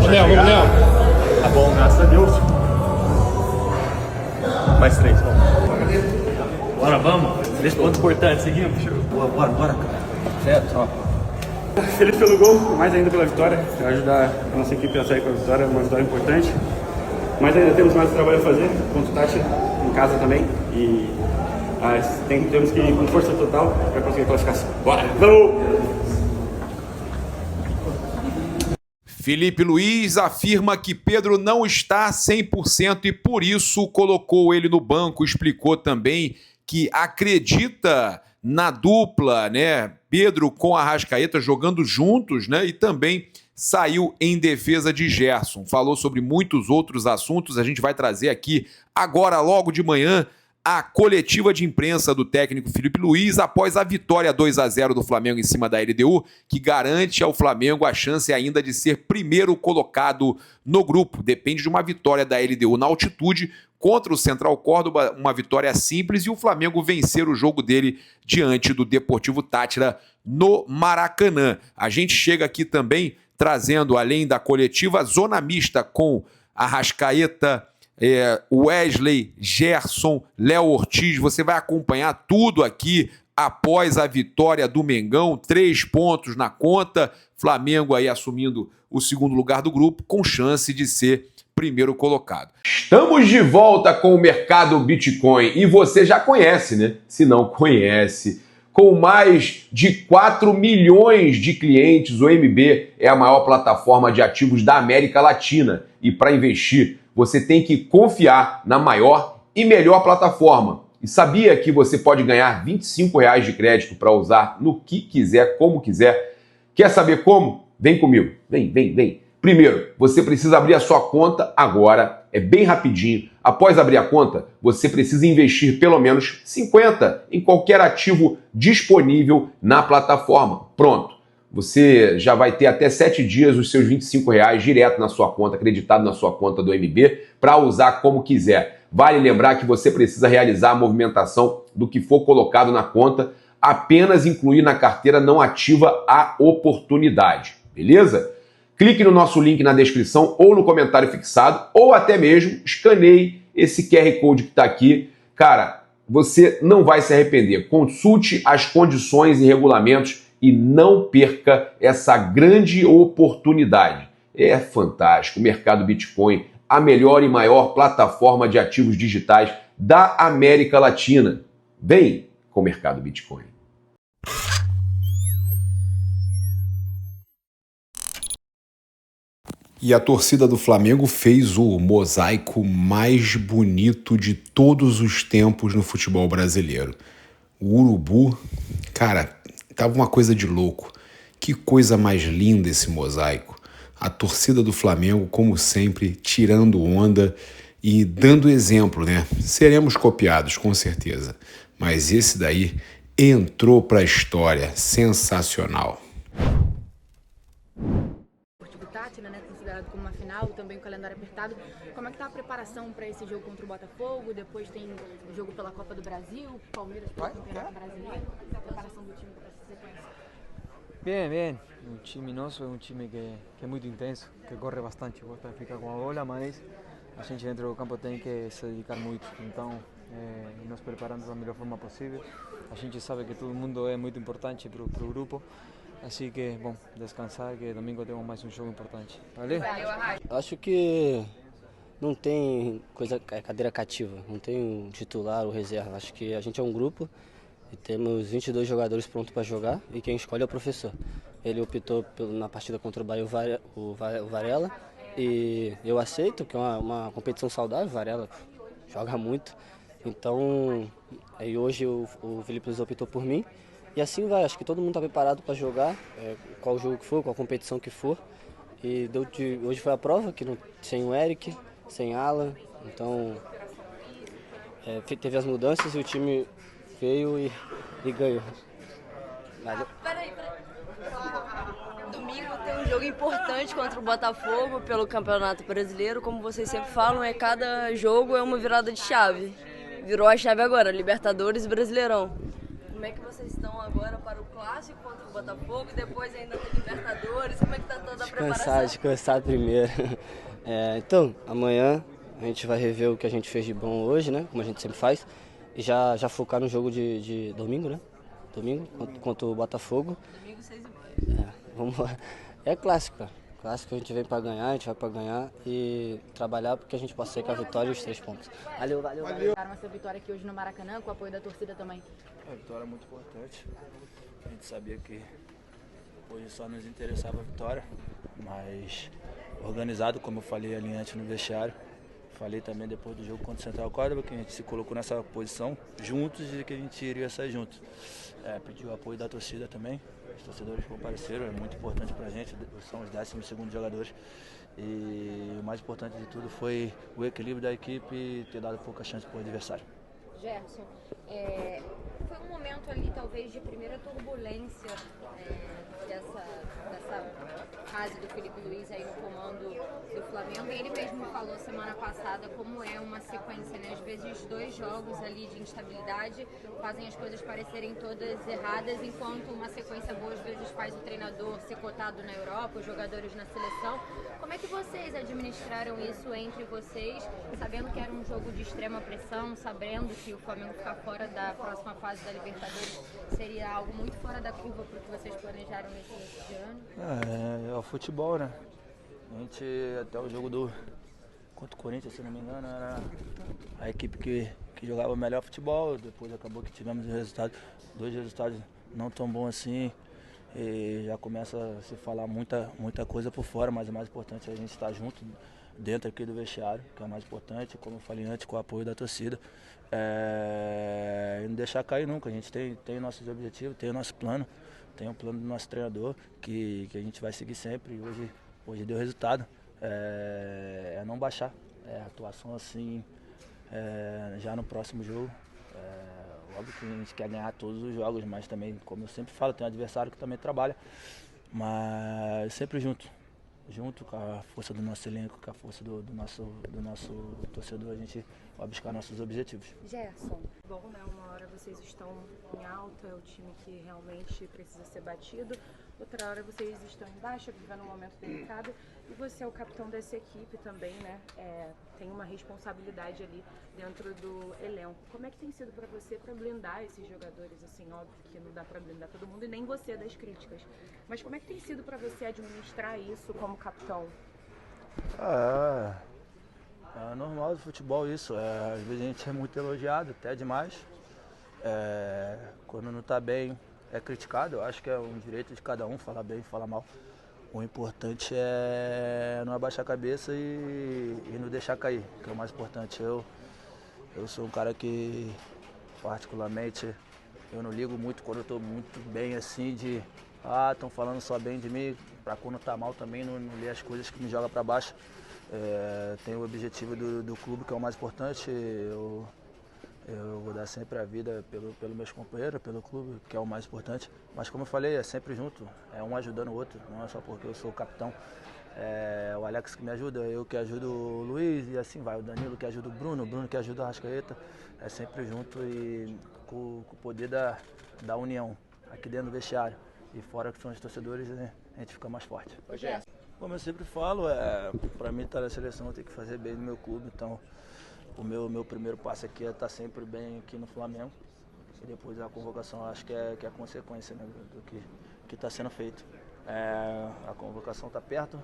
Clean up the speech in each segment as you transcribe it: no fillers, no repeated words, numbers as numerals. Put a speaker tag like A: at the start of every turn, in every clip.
A: Vamos, Léo.
B: Tá bom, graças a Deus. Mais 3, vamos. Bora, vamos. 3 pontos importantes, seguimos.
C: Bora, cara. Certo, ó.
A: Feliz pelo gol, mais ainda pela vitória. Vai ajudar a nossa equipe a sair com a vitória, uma vitória importante. Mas ainda temos mais trabalho a fazer, contra o Táchira, em casa também. E temos que ir com força total para conseguir a classificação. Bora, vamos!
D: Felipe Luiz afirma que Pedro não está 100% e por isso colocou ele no banco. Explicou também que acredita na dupla, né? Pedro com Arrascaeta jogando juntos, né? E também saiu em defesa de Gerson. Falou sobre muitos outros assuntos. A gente vai trazer aqui agora, logo de manhã, a coletiva de imprensa do técnico Felipe Luiz após a vitória 2-0 do Flamengo em cima da LDU, que garante ao Flamengo a chance ainda de ser primeiro colocado no grupo. Depende de uma vitória da LDU na altitude contra o Central Córdoba, uma vitória simples, e o Flamengo vencer o jogo dele diante do Deportivo Táchira no Maracanã. A gente chega aqui também trazendo, além da coletiva, zona mista com Arrascaeta, Wesley, Gerson, Léo Ortiz. Você vai acompanhar tudo aqui após a vitória do Mengão, 3 pontos na conta, Flamengo aí assumindo o segundo lugar do grupo, com chance de ser primeiro colocado. Estamos de volta com o mercado Bitcoin e você já conhece, né? Se não conhece, com mais de 4 milhões de clientes, o MB é a maior plataforma de ativos da América Latina e para investir você tem que confiar na maior e melhor plataforma. E sabia que você pode ganhar R$25 de crédito para usar no que quiser, como quiser? Quer saber como? Vem comigo. Vem. Primeiro, você precisa abrir a sua conta agora. É bem rapidinho. Após abrir a conta, você precisa investir pelo menos 50 em qualquer ativo disponível na plataforma. Pronto. Você já vai ter até 7 dias os seus R$25 direto na sua conta, acreditado na sua conta do MB, para usar como quiser. Vale lembrar que você precisa realizar a movimentação do que for colocado na conta, apenas incluir na carteira não ativa a oportunidade, beleza? Clique no nosso link na descrição ou no comentário fixado, ou até mesmo escaneie esse QR Code que está aqui. Cara, você não vai se arrepender. Consulte as condições e regulamentos e não perca essa grande oportunidade. É fantástico. O mercado Bitcoin, a melhor e maior plataforma de ativos digitais da América Latina. Vem com o mercado Bitcoin. E a torcida do Flamengo fez o mosaico mais bonito de todos os tempos no futebol brasileiro. O urubu, cara, tava uma coisa de louco. Que coisa mais linda esse mosaico. A torcida do Flamengo, como sempre, tirando onda e dando exemplo, né? Seremos copiados, com certeza. Mas esse daí entrou para a história. Sensacional.
E: Táchira, né, considerado como uma final, também o calendário apertado. Como é que tá a preparação para esse jogo contra o Botafogo? Depois tem o jogo pela Copa do Brasil, Palmeiras pelo Campeonato Brasileiro. A preparação do time para essa sequência?
F: Bem. O time nosso é um time que é muito intenso, que corre bastante, gosta de ficar com a bola, mas a gente dentro do campo tem que se dedicar muito. Então, nos preparamos da melhor forma possível. A gente sabe que todo mundo é muito importante para o grupo. Assim que, bom, descansar, que domingo temos mais um jogo importante. Valeu?
G: Acho que não tem cadeira cativa, não tem um titular ou reserva. Acho que a gente é um grupo e temos 22 jogadores prontos para jogar e quem escolhe é o professor. Ele optou na partida contra o Bahia o Varela e eu aceito que é uma competição saudável, o Varela joga muito. Então, aí hoje o Felipe Luiz optou por mim. E assim vai, acho que todo mundo está preparado para jogar, qual jogo que for, qual competição que for. E hoje foi a prova, que sem o Eric, sem Alan, então teve as mudanças e o time veio e ganhou.
H: Peraí. Domingo tem um jogo importante contra o Botafogo pelo Campeonato Brasileiro. Como vocês sempre falam, cada jogo é uma virada de chave. Virou a chave agora, Libertadores e Brasileirão. Como é que vocês estão agora para o clássico contra o Botafogo e depois ainda tem Libertadores? Como é que está toda a preparação?
G: Descansado primeiro. Então, amanhã a gente vai rever o que a gente fez de bom hoje, né? Como a gente sempre faz. E já focar no jogo de domingo, né? Domingo, contra o Botafogo.
H: Domingo 6h30.
G: Vamos lá. É clássico, cara. Clássico a gente vem pra ganhar, a gente vai pra ganhar e trabalhar porque a gente possa sair com a vitória e os 3 pontos. Valeu.
E: Essa vitória aqui hoje no Maracanã, com o apoio da torcida também.
C: A vitória é muito importante. A gente sabia que hoje só nos interessava a vitória, mas organizado, como eu falei ali antes no vestiário. Falei também depois do jogo contra o Central Córdoba que a gente se colocou nessa posição juntos e que a gente iria sair juntos. Pediu o apoio da torcida também, os torcedores compareceram, é muito importante pra gente, são os 12º jogadores. E o mais importante de tudo foi o equilíbrio da equipe e ter dado pouca chance para o adversário.
I: Gerson, foi um momento ali talvez de primeira turbulência dessa fase do Felipe Luiz aí no comando do Flamengo. Ele mesmo falou semana passada como é uma sequência, né? Às vezes 2 jogos ali de instabilidade fazem as coisas parecerem todas erradas, enquanto uma sequência boa às vezes faz o treinador ser cotado na Europa, os jogadores na seleção. Como é que vocês administraram isso entre vocês, sabendo que era um jogo de extrema pressão, sabendo que o Flamengo ficar fora da próxima fase da Libertadores seria algo muito fora da curva para o que vocês planejaram nesse início de ano?
C: É o futebol, né? A gente, até o jogo contra o Corinthians, se não me engano, era a equipe que jogava o melhor futebol. Depois acabou que tivemos 2 resultados não tão bons assim. E já começa a se falar muita coisa por fora, mas o mais importante é a gente estar junto dentro aqui do vestiário, que é o mais importante, como eu falei antes, com o apoio da torcida. E não deixar cair nunca. A gente tem nossos objetivos, tem o nosso plano, tem o plano do nosso treinador, que a gente vai seguir sempre. E hoje deu resultado. É não baixar. A atuação assim, já no próximo jogo. Óbvio que a gente quer ganhar todos os jogos, mas também, como eu sempre falo, tem um adversário que também trabalha. Mas sempre junto com a força do nosso elenco, com a força do nosso torcedor, a gente vai buscar nossos objetivos.
I: Gerson.
J: Bom, né? Uma hora vocês estão em alta, é o time que realmente precisa ser batido. Outra hora vocês estão em baixa, vivendo um momento delicado. E você é o capitão dessa equipe também, né? Tem uma responsabilidade ali dentro do elenco. Como é que tem sido para você para blindar esses jogadores? Assim, óbvio que não dá para blindar todo mundo e nem você das críticas. Mas como é que tem sido para você administrar isso como capitão?
C: É normal do futebol isso. Às vezes a gente é muito elogiado, até demais. Quando não está bem, é criticado. Eu acho que é um direito de cada um falar bem, falar mal. O importante é não abaixar a cabeça e não deixar cair, que é o mais importante. Eu sou um cara que, particularmente, eu não ligo muito quando eu estou muito bem assim de estão falando só bem de mim, para quando tá mal também não ler as coisas que me jogam para baixo. Tenho o objetivo do clube, que é o mais importante. Eu vou dar sempre a vida pelos meus companheiros, pelo clube, que é o mais importante. Mas como eu falei, é sempre junto, é um ajudando o outro, não é só porque eu sou o capitão. O Alex que me ajuda, eu que ajudo o Luiz e assim vai. O Danilo que ajuda o Bruno que ajuda o Arrascaeta. É sempre junto e com o poder da união aqui dentro do vestiário. E fora que são os torcedores, né, a gente fica mais forte. Como eu sempre falo, para mim estar na seleção eu tenho que fazer bem no meu clube, então o meu primeiro passo aqui é estar sempre bem aqui no Flamengo. E depois a convocação acho que é a consequência, né, do que está sendo feito. A convocação está perto,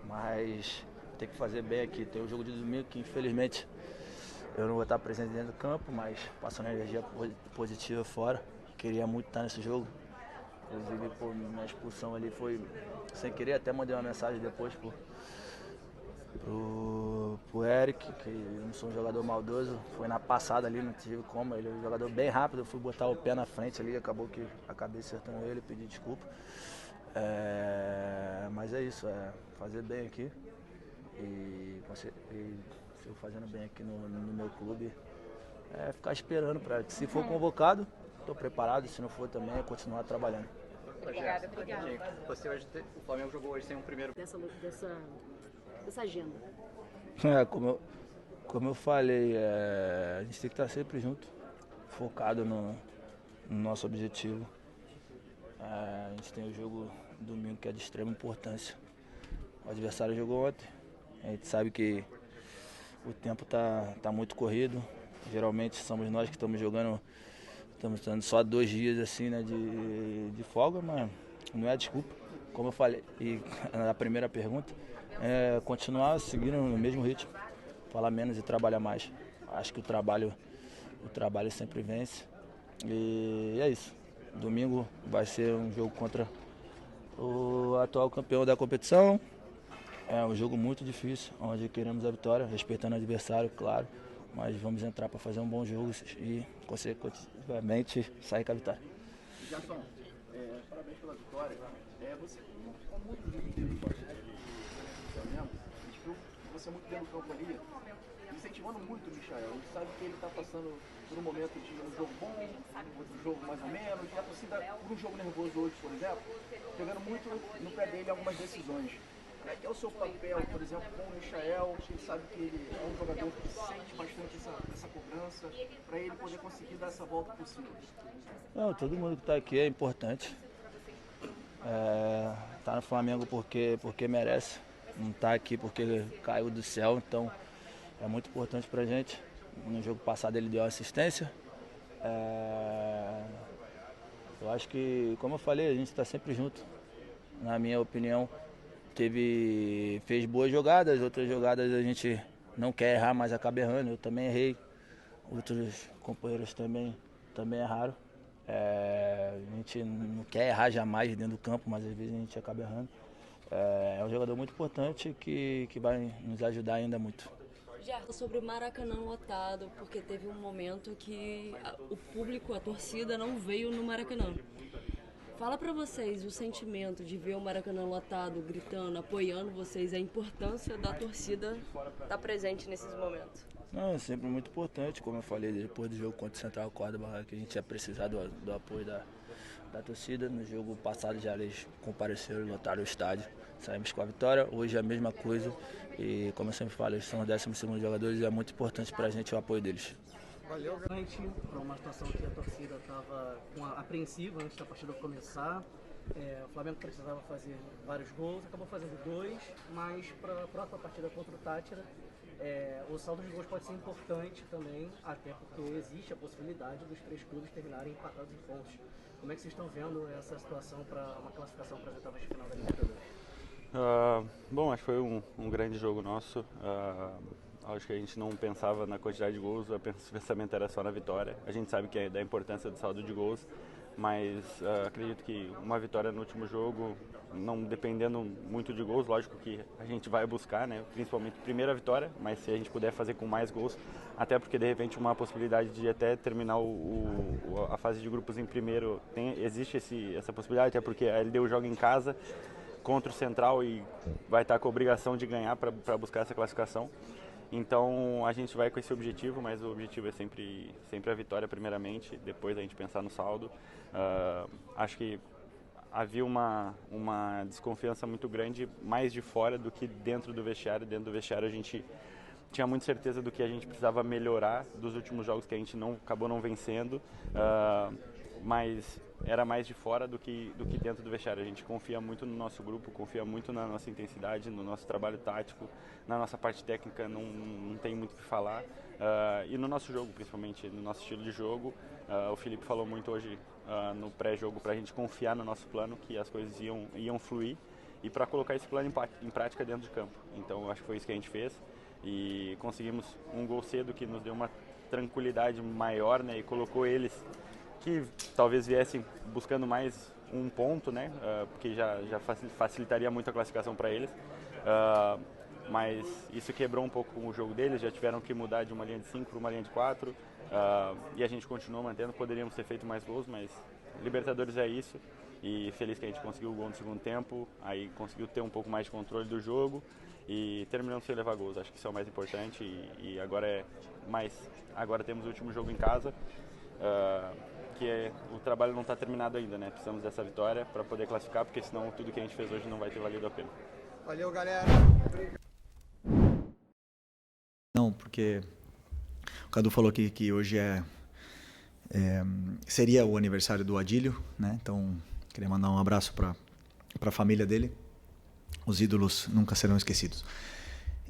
C: mas tem que fazer bem aqui. Tem o jogo de domingo que infelizmente eu não vou estar presente dentro do campo, mas passando energia positiva fora. Queria muito estar nesse jogo. Inclusive, minha expulsão ali foi sem querer, até mandei uma mensagem depois pro Eric, que eu não sou um jogador maldoso, foi na passada ali, não tive como, ele é um jogador bem rápido, eu fui botar o pé na frente ali, acabou que acabei acertando ele, pedi desculpa. Mas é isso, fazer bem aqui e se eu fazendo bem aqui no meu clube, ficar esperando para se for convocado, estou preparado, se não for também, é continuar trabalhando.
J: Obrigada.
B: O Flamengo jogou hoje sem um primeiro.
J: Dessa agenda.
C: Como eu falei, a gente tem que estar sempre junto, focado no nosso objetivo. A gente tem o jogo domingo que é de extrema importância. O adversário jogou ontem. A gente sabe que o tempo tá muito corrido. Geralmente somos nós que estamos jogando, estamos tendo só 2 dias assim, né, de folga, mas não é desculpa. Como eu falei e na primeira pergunta, é continuar seguindo no mesmo ritmo, falar menos e trabalhar mais. Acho que o trabalho sempre vence. E é isso. Domingo vai ser um jogo contra o atual campeão da competição. É um jogo muito difícil, onde queremos a vitória, respeitando o adversário, claro. Mas vamos entrar para fazer um bom jogo e, consequentemente, sair com a vitória.
K: Gerson, parabéns pela vitória. Você, como muito do Flamengo, a gente viu você muito dentro do campo ali, incentivando muito o Michael. A gente sabe que ele está passando por um momento de um jogo bom, outro jogo mais ou menos, e a torcida, por um jogo nervoso hoje, por exemplo, pegando muito no pé dele algumas decisões. Como é que é o seu papel, por exemplo, com o Michael? A gente sabe que ele é um jogador que sente bastante essa cobrança, para ele poder conseguir dar essa volta por cima.
C: Não, todo mundo que está aqui é importante. Tá no Flamengo porque merece, não está aqui porque caiu do céu, então é muito importante pra gente. No jogo passado ele deu assistência. Eu acho que, como eu falei, a gente está sempre junto. Na minha opinião, fez boas jogadas, outras jogadas a gente não quer errar, mas acaba errando. Eu também errei, outros companheiros também erraram. A gente não quer errar jamais dentro do campo, mas às vezes a gente acaba errando. É um jogador muito importante que vai nos ajudar ainda muito.
H: Gerson, sobre o Maracanã lotado, porque teve um momento que o público, a torcida não veio no Maracanã. Fala pra vocês o sentimento de ver o Maracanã lotado, gritando, apoiando vocês, a importância da torcida estar presente nesses momentos.
C: Não, é sempre muito importante, como eu falei, depois do jogo contra o Central Córdoba, que a gente ia precisar do apoio da torcida. No jogo passado já eles compareceram e lotaram o estádio. Saímos com a vitória, hoje é a mesma coisa e, como eu sempre falo, eles são os 12º jogadores e é muito importante pra gente o apoio deles.
L: Valeu, gente, para uma situação que a torcida estava apreensiva antes da partida começar. O Flamengo precisava fazer vários gols, acabou fazendo 2, mas para a próxima partida contra o Táchira, o saldo de gols pode ser importante também, até porque existe a possibilidade dos 3 clubes terminarem empatados em pontos. Como é que vocês estão vendo essa situação para uma classificação para as oitavas de final da Libertadores?
A: Bom, acho que foi um grande jogo nosso. Acho que a gente não pensava na quantidade de gols, o pensamento era só na vitória. A gente sabe que é da importância do saldo de gols, mas acredito que uma vitória no último jogo, não dependendo muito de gols, lógico que a gente vai buscar, né, principalmente primeira vitória, mas se a gente puder fazer com mais gols, até porque de repente uma possibilidade de até terminar a fase de grupos em primeiro, existe essa possibilidade, até porque a LDU joga em casa contra o Central e vai estar com a obrigação de ganhar para buscar essa classificação. Então a gente vai com esse objetivo, mas o objetivo é sempre a vitória primeiramente, depois a gente pensar no saldo. Acho que havia uma desconfiança muito grande, mais de fora do que dentro do vestiário. Dentro do vestiário a gente tinha muita certeza do que a gente precisava melhorar dos últimos jogos que a gente acabou não vencendo, mas era mais de fora do que dentro do vestiário. A gente confia muito no nosso grupo, confia muito na nossa intensidade, no nosso trabalho tático, na nossa parte técnica não tem muito o que falar. E no nosso jogo, principalmente, no nosso estilo de jogo. O Felipe falou muito hoje no pré-jogo para a gente confiar no nosso plano, que as coisas iam fluir e para colocar esse plano em prática dentro de campo. Então acho que foi isso que a gente fez e conseguimos um gol cedo que nos deu uma tranquilidade maior, né, e colocou eles que talvez viessem buscando mais um ponto, né, porque já facilitaria muito a classificação para eles, mas isso quebrou um pouco o jogo deles, já tiveram que mudar de uma linha de 5 para uma linha de 4, e a gente continuou mantendo. Poderíamos ter feito mais gols, mas Libertadores é isso, e feliz que a gente conseguiu o gol no segundo tempo, aí conseguiu ter um pouco mais de controle do jogo e terminamos sem levar gols. Acho que isso é o mais importante e agora temos o último jogo em casa, o trabalho não está terminado ainda, né? Precisamos dessa vitória para poder classificar, porque senão tudo que a gente fez hoje não vai ter valido a pena.
K: Valeu, galera!
M: Não, porque o Cadu falou que hoje é seria o aniversário do Adílio, né? Então queria mandar um abraço para a família dele. Os ídolos nunca serão esquecidos.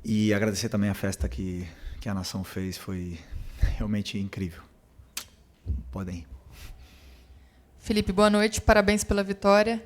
M: E agradecer também a festa que a nação fez, foi realmente incrível. Podem ir.
N: Felipe, boa noite, parabéns pela vitória.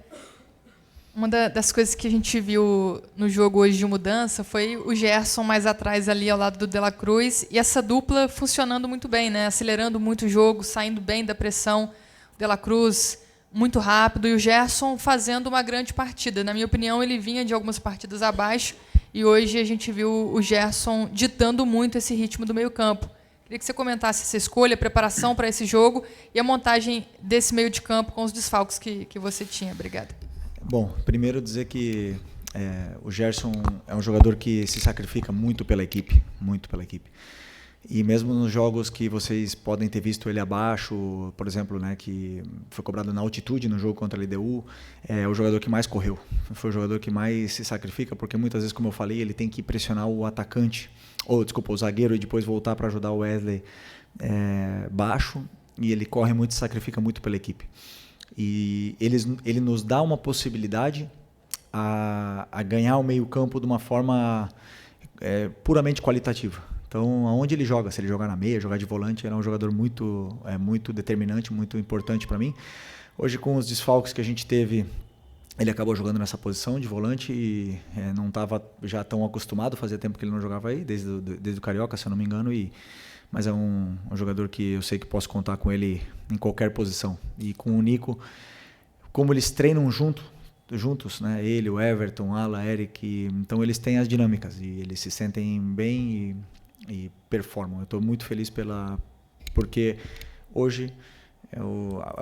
N: Uma das coisas que a gente viu no jogo hoje de mudança foi o Gerson mais atrás ali ao lado do De La Cruz e essa dupla funcionando muito bem, né? Acelerando muito o jogo, saindo bem da pressão. O De La Cruz muito rápido e o Gerson fazendo uma grande partida. Na minha opinião, ele vinha de algumas partidas abaixo e hoje a gente viu o Gerson ditando muito esse ritmo do meio-campo. Queria que você comentasse essa escolha, a preparação para esse jogo e a montagem desse meio de campo com os desfalques que você tinha. Obrigada.
M: Bom, primeiro dizer que o Gerson é um jogador que se sacrifica muito pela equipe, E mesmo nos jogos que vocês podem ter visto ele abaixo, por exemplo, né, que foi cobrado na altitude no jogo contra a LDU, é o jogador que mais correu. Foi o jogador que mais se sacrifica, porque muitas vezes, como eu falei, ele tem que pressionar o atacante, o zagueiro, e depois voltar para ajudar o Wesley baixo, e ele corre muito, se sacrifica muito pela equipe. E ele nos dá uma possibilidade a ganhar o meio-campo de uma forma puramente qualitativa. Então, aonde ele joga, se ele jogar na meia, jogar de volante, ele é um jogador muito determinante, muito importante para mim. Hoje, com os desfalques que a gente teve, ele acabou jogando nessa posição de volante e não estava já tão acostumado, fazia tempo que ele não jogava aí, desde o Carioca, se eu não me engano, mas é um jogador que eu sei que posso contar com ele em qualquer posição. E com o Nico, como eles treinam juntos, né? Ele, o Everton, Ala, Eric, então eles têm as dinâmicas e eles se sentem bem e performam. Eu estou muito feliz porque hoje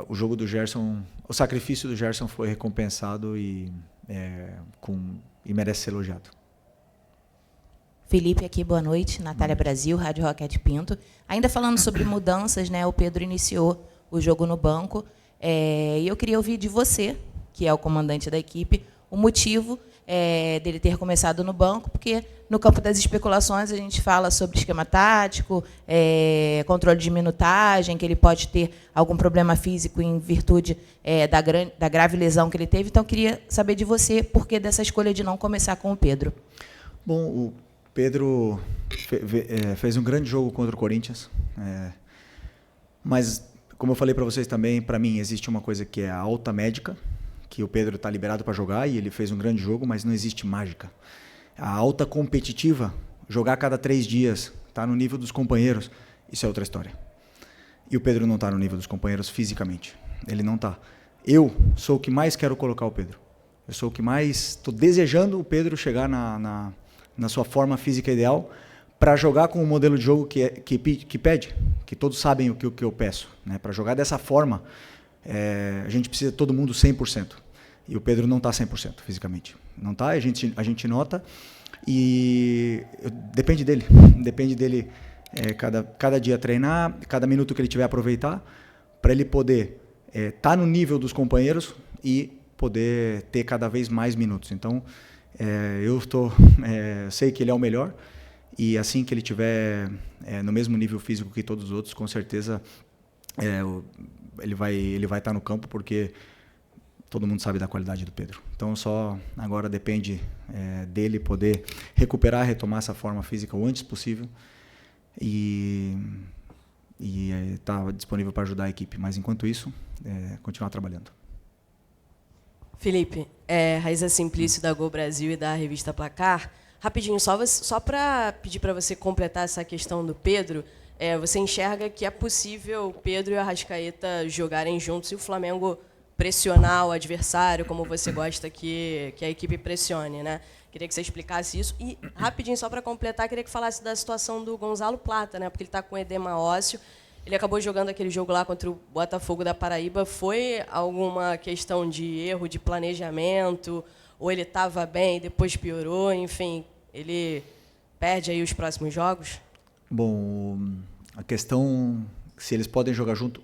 M: o jogo do Gerson, o sacrifício do Gerson foi recompensado e merece ser elogiado.
O: Felipe aqui, boa noite. Natália Brasil, Rádio Roquete Pinto. Ainda falando sobre mudanças, né? O Pedro iniciou o jogo no banco e eu queria ouvir de você, que é o comandante da equipe, o motivo dele ter começado no banco, porque no campo das especulações a gente fala sobre esquema tático, controle de minutagem, que ele pode ter algum problema físico em virtude da grave lesão que ele teve. Então, queria saber de você por que dessa escolha de não começar com o Pedro.
M: Bom, o Pedro fez um grande jogo contra o Corinthians, mas, como eu falei para vocês também, para mim existe uma coisa que é a alta médica, que o Pedro está liberado para jogar e ele fez um grande jogo, mas não existe mágica. A alta competitiva, jogar a cada 3 dias, estar no nível dos companheiros, isso é outra história. E o Pedro não está no nível dos companheiros fisicamente. Ele não está. Eu sou o que mais quero colocar o Pedro. Eu sou o que mais estou desejando o Pedro chegar na sua forma física ideal para jogar com um modelo de jogo que pede, que todos sabem o que eu peço. Né? Para jogar dessa forma, a gente precisa de todo mundo 100%. E o Pedro não está 100% fisicamente. Não está, a gente nota. E depende dele. Depende dele cada dia treinar, cada minuto que ele tiver aproveitar, para ele poder estar no nível dos companheiros e poder ter cada vez mais minutos. Então, eu sei que ele é o melhor. E assim que ele tiver no mesmo nível físico que todos os outros, com certeza ele vai estar no campo, porque todo mundo sabe da qualidade do Pedro. Então só agora depende dele poder recuperar, retomar essa forma física o antes possível e estar disponível para ajudar a equipe. Mas enquanto isso, continuar trabalhando.
P: Felipe, Raíza Simplício da Gol Brasil e da revista Placar. Rapidinho, só para pedir para você completar essa questão do Pedro, você enxerga que é possível o Pedro e o Arrascaeta jogarem juntos e o Flamengo pressionar o adversário, como você gosta que a equipe pressione, né? Queria que você explicasse isso. E, rapidinho, só para completar, queria que falasse da situação do Gonzalo Plata, né? Porque ele está com edema ósseo. Ele acabou jogando aquele jogo lá contra o Botafogo da Paraíba. Foi alguma questão de erro de planejamento? Ou ele estava bem e depois piorou? Enfim, ele perde aí os próximos jogos?
M: Bom, a questão se eles podem jogar junto,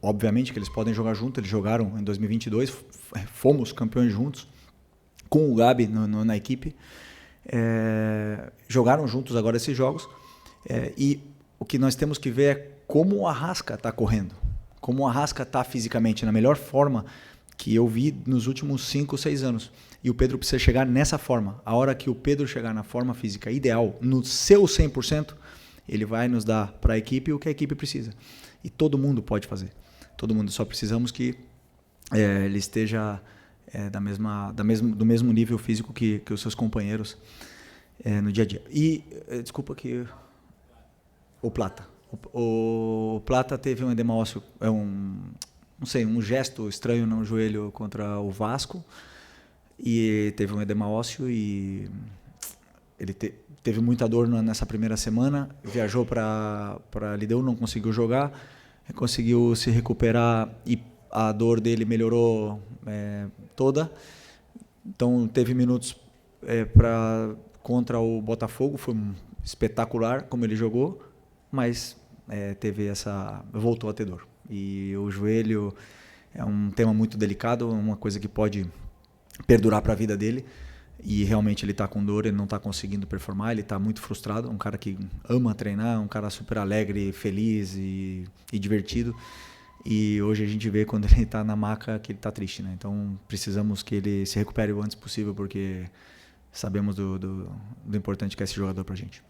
M: obviamente que eles podem jogar junto. Eles jogaram em 2022, fomos campeões juntos, com o Gabi na equipe. Jogaram juntos agora esses jogos. E o que nós temos que ver é como o Arrasca está correndo. como o Arrasca está fisicamente na melhor forma que eu vi nos últimos 5, 6 anos. E o Pedro precisa chegar nessa forma. A hora que o Pedro chegar na forma física ideal, no seu 100%, ele vai nos dar para a equipe o que a equipe precisa. E todo mundo pode fazer. Todo mundo. Só precisamos que ele esteja do mesmo nível físico que os seus companheiros no dia a dia. E, desculpa que... O Plata. O Plata teve um edema ósseo, um gesto estranho no joelho contra o Vasco, e teve um edema ósseo e ele teve muita dor nessa primeira semana, viajou para Lideu, não conseguiu jogar, conseguiu se recuperar e a dor dele melhorou toda, então teve minutos contra o Botafogo, foi espetacular como ele jogou, mas voltou a ter dor. E o joelho é um tema muito delicado, uma coisa que pode perdurar para a vida dele, e realmente ele está com dor, ele não está conseguindo performar, ele está muito frustrado, um cara que ama treinar, um cara super alegre, feliz e divertido, e hoje a gente vê quando ele está na maca que ele está triste, né? Então precisamos que ele se recupere o antes possível, porque sabemos do importante que é esse jogador para a gente.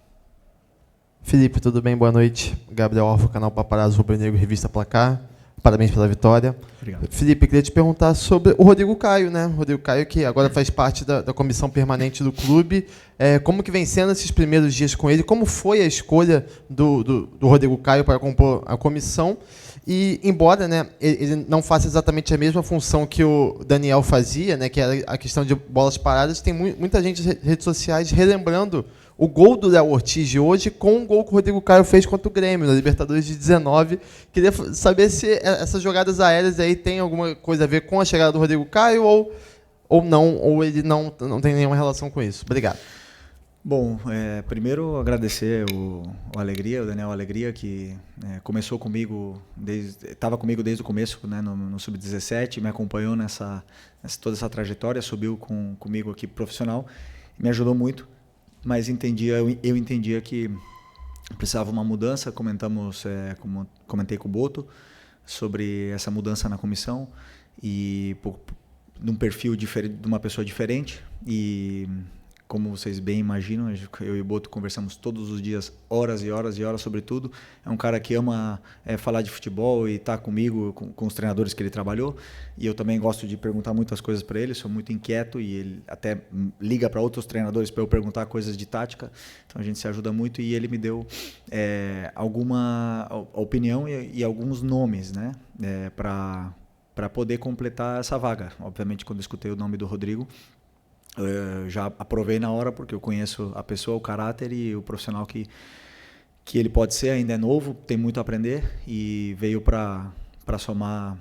Q: Felipe, tudo bem? Boa noite. Gabriel Alfa, canal Paparazzo Rubro Negro, Revista Placar. Parabéns pela vitória.
M: Obrigado.
Q: Felipe, queria te perguntar sobre o Rodrigo Caio, né? O Rodrigo Caio, que agora faz parte da comissão permanente do clube. Como que vem sendo esses primeiros dias com ele? Como foi a escolha do Rodrigo Caio para compor a comissão? E, embora, né, ele não faça exatamente a mesma função que o Daniel fazia, né, que era a questão de bolas paradas, tem muita gente nas redes sociais relembrando o gol do Léo Ortiz de hoje com o gol que o Rodrigo Caio fez contra o Grêmio, na Libertadores de 19. Queria saber se essas jogadas aéreas aí tem alguma coisa a ver com a chegada do Rodrigo Caio ou não, ou ele não tem nenhuma relação com isso. Obrigado.
M: Bom, primeiro agradecer o Daniel Alegria, que começou comigo, estava comigo desde o começo, né, no Sub-17, me acompanhou toda essa trajetória, subiu comigo aqui profissional, me ajudou muito. Mas eu entendia que precisava uma mudança. Comentei com o Boto sobre essa mudança na comissão e de um perfil diferente, de uma pessoa diferente. E como vocês bem imaginam, eu e o Boto conversamos todos os dias, horas e horas e horas sobre tudo. É um cara que ama falar de futebol e está comigo, com os treinadores que ele trabalhou. E eu também gosto de perguntar muitas coisas para ele, sou muito inquieto e ele até liga para outros treinadores para eu perguntar coisas de tática. Então a gente se ajuda muito e ele me deu alguma opinião e alguns nomes, né, para poder completar essa vaga. Obviamente, quando eu escutei o nome do Rodrigo, já aprovei na hora, porque eu conheço a pessoa, o caráter e o profissional que ele pode ser. Ainda é novo, tem muito a aprender e veio para somar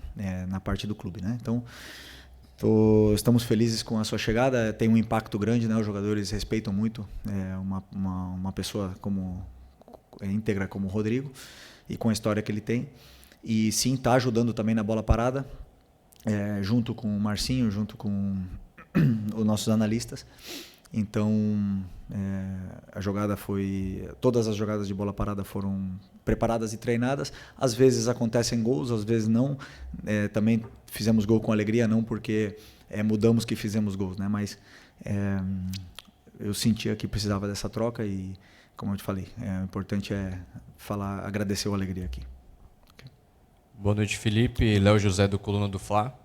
M: na parte do clube, né? Então estamos felizes com a sua chegada. Tem um impacto grande, né? Os jogadores respeitam muito uma pessoa íntegra como o Rodrigo e com a história que ele tem. E sim, está ajudando também na bola parada, junto com o Marcinho, junto com os nossos analistas. Então todas as jogadas de bola parada foram preparadas e treinadas. Às vezes acontecem gols, às vezes não. Também fizemos gol com alegria, não porque mudamos que fizemos gols, né? Mas eu sentia que precisava dessa troca e, como eu te falei, o importante agradecer o Alegria aqui. Okay.
R: Boa noite, Felipe. Léo José, do Coluna do Fla.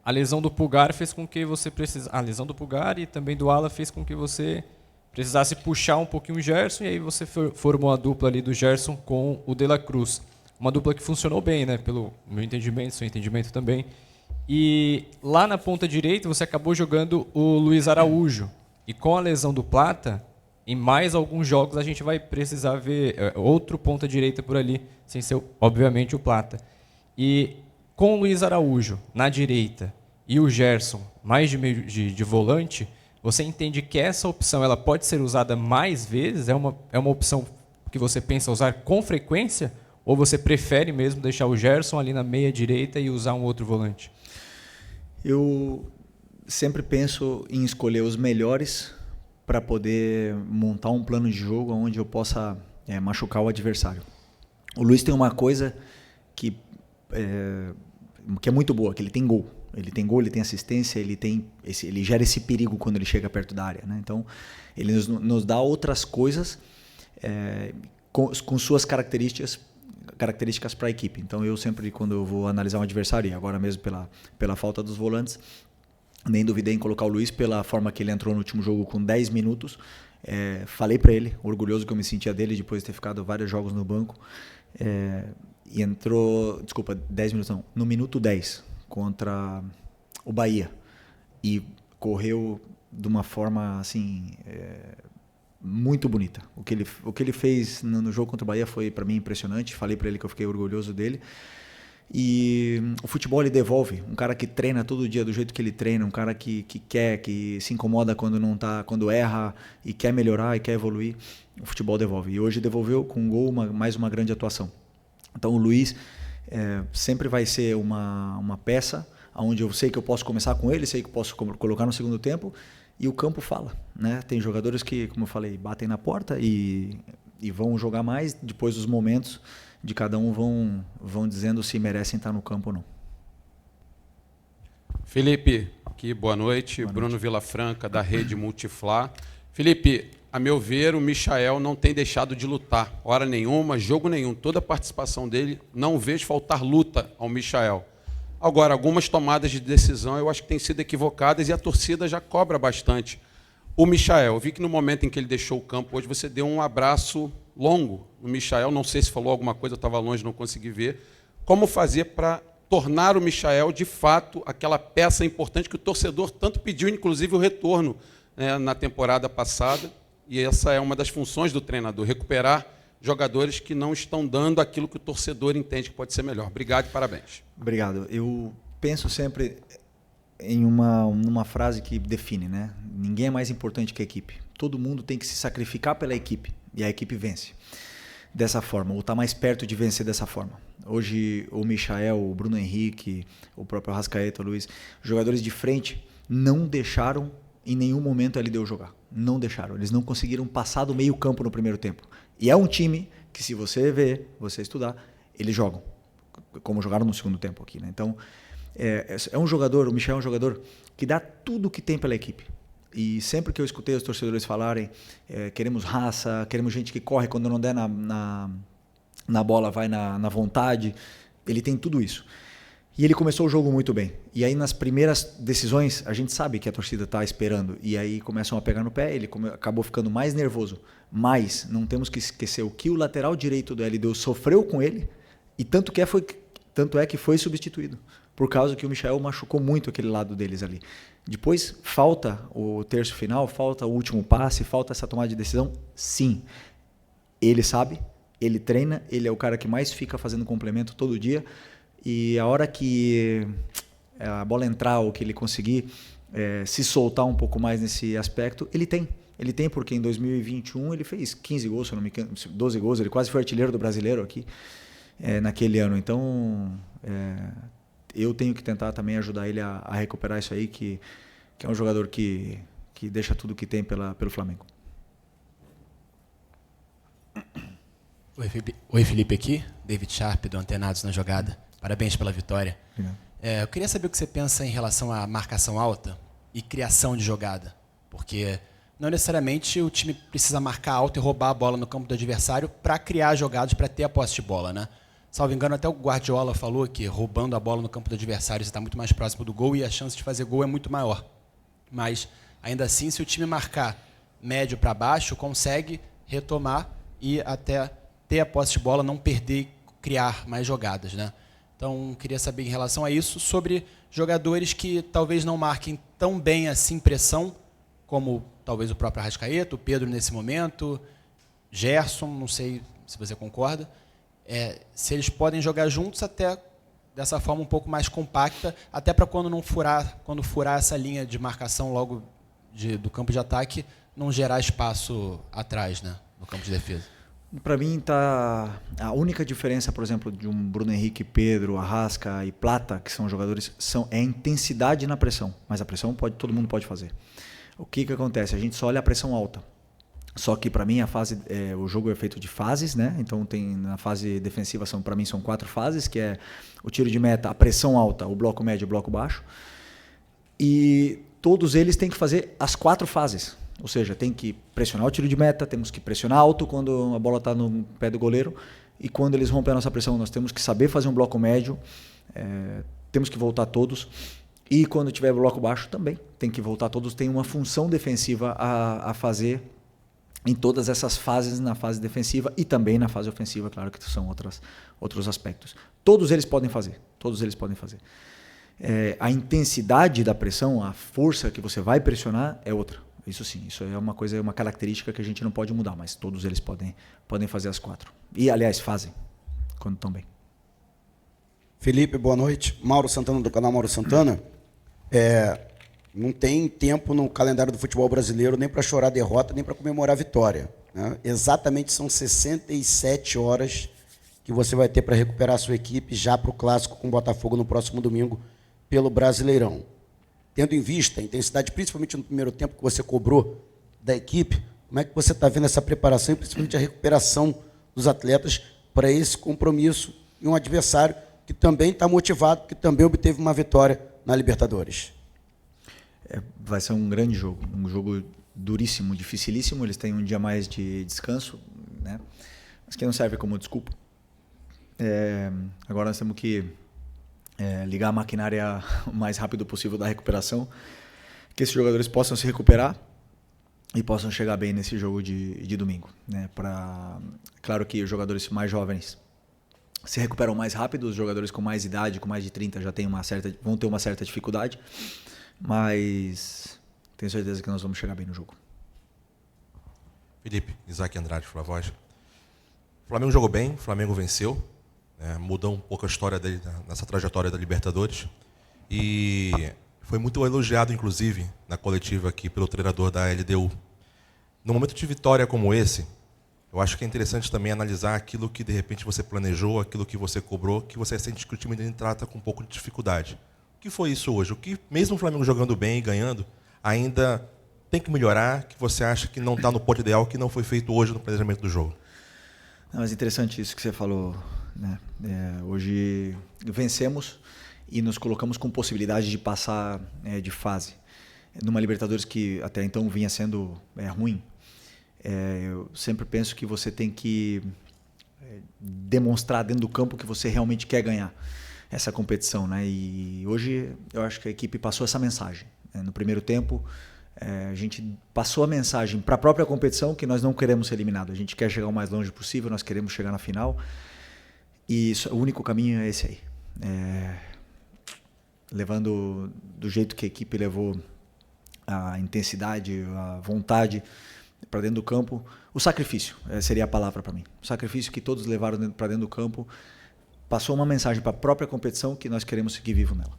R: A lesão do Pulgar fez com que você a lesão do Pulgar e também do Ala fez com que você precisasse puxar um pouquinho o Gerson, e aí você formou a dupla ali do Gerson com o De La Cruz. Uma dupla que funcionou bem, né? Pelo meu entendimento, seu entendimento também. E lá na ponta direita você acabou jogando o Luiz Araújo. E com a lesão do Plata, em mais alguns jogos a gente vai precisar ver outro ponta direita por ali, sem ser, obviamente, o Plata. E com o Luiz Araújo na direita e o Gerson mais de volante, você entende que essa opção ela pode ser usada mais vezes? É uma opção que você pensa usar com frequência? Ou você prefere mesmo deixar o Gerson ali na meia direita e usar um outro volante?
M: Eu sempre penso em escolher os melhores para poder montar um plano de jogo onde eu possa machucar o adversário. O Luiz tem uma coisa que que é muito boa, que ele tem gol. Ele tem gol, ele tem assistência, ele gera esse perigo quando ele chega perto da área, né? Então, ele nos dá outras coisas com suas características para a equipe. Então, eu sempre, quando eu vou analisar um adversário, e agora mesmo pela falta dos volantes, nem duvidei em colocar o Luiz pela forma que ele entrou no último jogo com 10 minutos. Falei para ele, orgulhoso que eu me sentia dele depois de ter ficado vários jogos no banco. E entrou, 10 minutos não, no minuto 10 contra o Bahia. E correu de uma forma assim muito bonita. O que ele fez no jogo contra o Bahia foi para mim impressionante. Falei para ele que eu fiquei orgulhoso dele. E o futebol ele devolve. Um cara que treina todo dia do jeito que ele treina, um cara que quer, que se incomoda quando erra e quer melhorar e quer evoluir, o futebol devolve. E hoje devolveu com um gol, mais uma grande atuação. Então o Luiz sempre vai ser uma peça onde eu sei que eu posso começar com ele, sei que eu posso colocar no segundo tempo, e o campo fala, né? Tem jogadores que, como eu falei, batem na porta e vão jogar mais, depois os momentos de cada um vão dizendo se merecem estar no campo ou não.
S: Felipe, aqui, boa noite. Bruno Vilafranca, da Rede Multiflá. Felipe, a meu ver, o Michael não tem deixado de lutar, hora nenhuma, jogo nenhum. Toda a participação dele, não vejo faltar luta ao Michael. Agora, algumas tomadas de decisão eu acho que têm sido equivocadas e a torcida já cobra bastante. O Michael, eu vi que no momento em que ele deixou o campo, hoje você deu um abraço longo no Michael, não sei se falou alguma coisa, eu estava longe, não consegui ver. Como fazer para tornar o Michael, de fato, aquela peça importante que o torcedor tanto pediu, inclusive o retorno na temporada passada, e essa é uma das funções do treinador, recuperar jogadores que não estão dando aquilo que o torcedor entende que pode ser melhor. Obrigado e parabéns.
M: Obrigado. Eu penso sempre em uma frase que define, né? Ninguém é mais importante que a equipe. Todo mundo tem que se sacrificar pela equipe e a equipe vence dessa forma, ou está mais perto de vencer dessa forma. Hoje o Michael, o Bruno Henrique, o próprio Arrascaeta, o Luiz, jogadores de frente não deixaram em nenhum momento a LDU jogar. Não deixaram. Eles não conseguiram passar do meio campo no primeiro tempo. E é um time que, se você ver, você estudar, eles jogam, como jogaram no segundo tempo aqui, né? Então, é um jogador, o Michael é um jogador que dá tudo o que tem pela equipe. E sempre que eu escutei os torcedores falarem, queremos raça, queremos gente que corre quando não der na bola, vai na vontade, ele tem tudo isso. E ele começou o jogo muito bem. E aí, nas primeiras decisões, a gente sabe que a torcida está esperando. E aí começam a pegar no pé, ele acabou ficando mais nervoso. Mas não temos que esquecer o que o lateral direito do LDU sofreu com ele, e tanto é que foi substituído, por causa que o Michael machucou muito aquele lado deles ali. Depois, falta o terço final, falta o último passe, falta essa tomada de decisão? Sim. Ele sabe, ele treina, ele é o cara que mais fica fazendo complemento todo dia. E a hora que a bola entrar ou que ele conseguir se soltar um pouco mais nesse aspecto, ele tem. Ele tem, porque em 2021 ele fez 15 gols, se não me engano, 12 gols, ele quase foi artilheiro do Brasileiro aqui naquele ano. Então, eu tenho que tentar também ajudar ele a recuperar isso aí, que é um jogador que deixa tudo que tem pelo Flamengo.
T: Oi, Felipe aqui, David Sharp, do Antenados na Jogada. Parabéns pela vitória. Eu queria saber o que você pensa em relação à marcação alta e criação de jogada, porque não necessariamente o time precisa marcar alto e roubar a bola no campo do adversário para criar jogadas, para ter a posse de bola, né? Salvo engano, até o Guardiola falou que roubando a bola no campo do adversário você está muito mais próximo do gol e a chance de fazer gol é muito maior. Mas, ainda assim, se o time marcar médio para baixo, consegue retomar e até ter a posse de bola, não perder e criar mais jogadas, né? Então, queria saber em relação a isso, sobre jogadores que talvez não marquem tão bem assim pressão, como talvez o próprio Arrascaeta, o Pedro nesse momento, Gerson, não sei se você concorda, se eles podem jogar juntos até dessa forma um pouco mais compacta, até para quando furar essa linha de marcação logo do campo de ataque, não gerar espaço atrás, né, no campo de defesa.
M: Para mim, tá a única diferença, por exemplo, de um Bruno Henrique, Pedro, Arrasca e Plata, que são jogadores, é a intensidade na pressão. Mas a pressão todo mundo pode fazer. O que acontece? A gente só olha a pressão alta. Só que para mim o jogo é feito de fases, né? Então na fase defensiva para mim são 4 fases, que é o tiro de meta, a pressão alta, o bloco médio e o bloco baixo. E todos eles têm que fazer as 4 fases. Ou seja, tem que pressionar o tiro de meta, temos que pressionar alto quando a bola está no pé do goleiro, e quando eles rompem a nossa pressão, nós temos que saber fazer um bloco médio, temos que voltar todos, e quando tiver bloco baixo também tem que voltar todos, tem uma função defensiva a fazer em todas essas fases, na fase defensiva e também na fase ofensiva, claro que são outros aspectos. Todos eles podem fazer. A intensidade da pressão, a força que você vai pressionar é outra. Isso sim, isso é uma característica que a gente não pode mudar, mas todos eles podem fazer as 4. E, aliás, fazem, quando estão bem.
U: Felipe, boa noite. Mauro Santana, do canal Mauro Santana. Não tem tempo no calendário do futebol brasileiro nem para chorar derrota, nem para comemorar vitória, né? Exatamente são 67 horas que você vai ter para recuperar a sua equipe já para o Clássico com o Botafogo no próximo domingo pelo Brasileirão. Tendo em vista a intensidade, principalmente no primeiro tempo que você cobrou da equipe, como é que você está vendo essa preparação e principalmente a recuperação dos atletas para esse compromisso e um adversário que também está motivado, que também obteve uma vitória na Libertadores?
M: Vai ser um grande jogo, um jogo duríssimo, dificilíssimo. Eles têm um dia mais de descanso, né? Mas que não serve como desculpa. Agora nós temos que ligar a maquinária o mais rápido possível da recuperação, que esses jogadores possam se recuperar e possam chegar bem nesse jogo de domingo, né? Claro que os jogadores mais jovens se recuperam mais rápido, os jogadores com mais idade, com mais de 30, já vão ter uma certa dificuldade, mas tenho certeza que nós vamos chegar bem no jogo.
V: Felipe, Isaac Andrade, Flavoz. O Flamengo jogou bem, o Flamengo venceu, mudou um pouco a história dele nessa trajetória da Libertadores, e foi muito elogiado, inclusive, na coletiva aqui pelo treinador da LDU. No momento de vitória como esse, eu acho que é interessante também analisar aquilo que de repente você planejou, aquilo que você cobrou, que você sente que o time dele trata com um pouco de dificuldade. O que foi isso hoje? O que, mesmo o Flamengo jogando bem e ganhando, ainda tem que melhorar, que você acha que não está no ponto ideal, que não foi feito hoje no planejamento do jogo?
M: Não, mas interessante isso que você falou, né? Hoje vencemos e nos colocamos com possibilidade de passar de fase. Numa Libertadores que até então vinha sendo ruim, eu sempre penso que você tem que demonstrar dentro do campo que você realmente quer ganhar essa competição, né? E hoje eu acho que a equipe passou essa mensagem, né? No primeiro tempo, a gente passou a mensagem para a própria competição que nós não queremos ser eliminados. A gente quer chegar o mais longe possível, nós queremos chegar na final. E o único caminho é esse aí. Levando do jeito que a equipe levou a intensidade, a vontade para dentro do campo, o sacrifício seria a palavra para mim. O sacrifício que todos levaram para dentro do campo passou uma mensagem para a própria competição que nós queremos seguir vivo nela.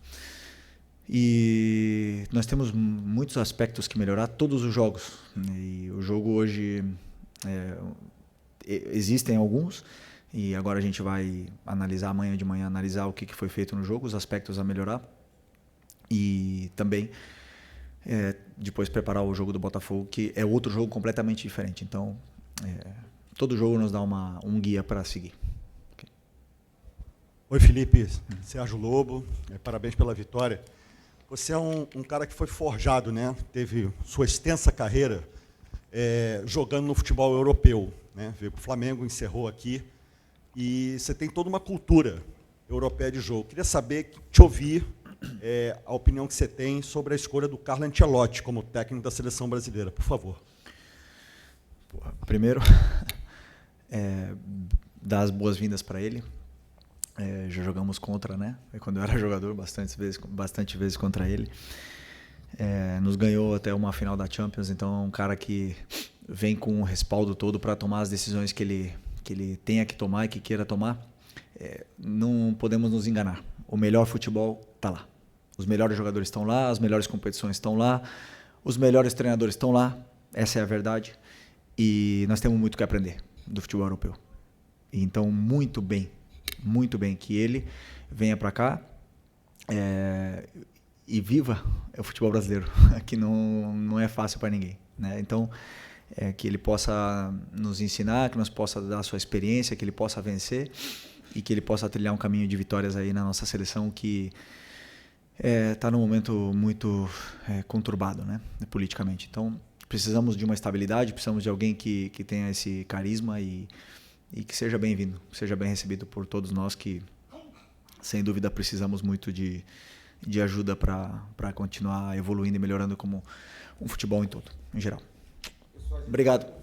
M: E nós temos muitos aspectos que melhorar, todos os jogos. E o jogo hoje, existem alguns, e agora a gente vai analisar amanhã de manhã, analisar o que foi feito no jogo, os aspectos a melhorar. E também depois preparar o jogo do Botafogo, que é outro jogo completamente diferente. Então, todo jogo nos dá um guia para seguir. Okay.
W: Oi, Felipe, Sérgio Lobo, parabéns pela vitória. Você é um cara que foi forjado, né? Teve sua extensa carreira jogando no futebol europeu, né? Veio para o Flamengo, encerrou aqui, e você tem toda uma cultura europeia de jogo. Queria saber, te ouvir, a opinião que você tem sobre a escolha do Carlo Ancelotti como técnico da seleção brasileira, por favor.
M: Primeiro, dar as boas-vindas para ele. Já jogamos contra, né? Quando eu era jogador, bastante vezes contra ele. Nos ganhou até uma final da Champions, então é um cara que vem com o respaldo todo para tomar as decisões que ele tenha que tomar e que queira tomar. Não podemos nos enganar. O melhor futebol está lá. Os melhores jogadores estão lá, as melhores competições estão lá, os melhores treinadores estão lá. Essa é a verdade. E nós temos muito que aprender do futebol europeu. Então, muito bem que ele venha para cá e viva o futebol brasileiro, que não é fácil para ninguém, né? Então, que ele possa nos ensinar, que nos possa dar a sua experiência, que ele possa vencer e que ele possa trilhar um caminho de vitórias aí na nossa seleção que está num momento muito conturbado, né, politicamente. Então, precisamos de uma estabilidade, precisamos de alguém que tenha esse carisma e que seja bem-vindo, seja bem recebido por todos nós que, sem dúvida, precisamos muito de ajuda para continuar evoluindo e melhorando como um futebol em todo, em geral. Obrigado.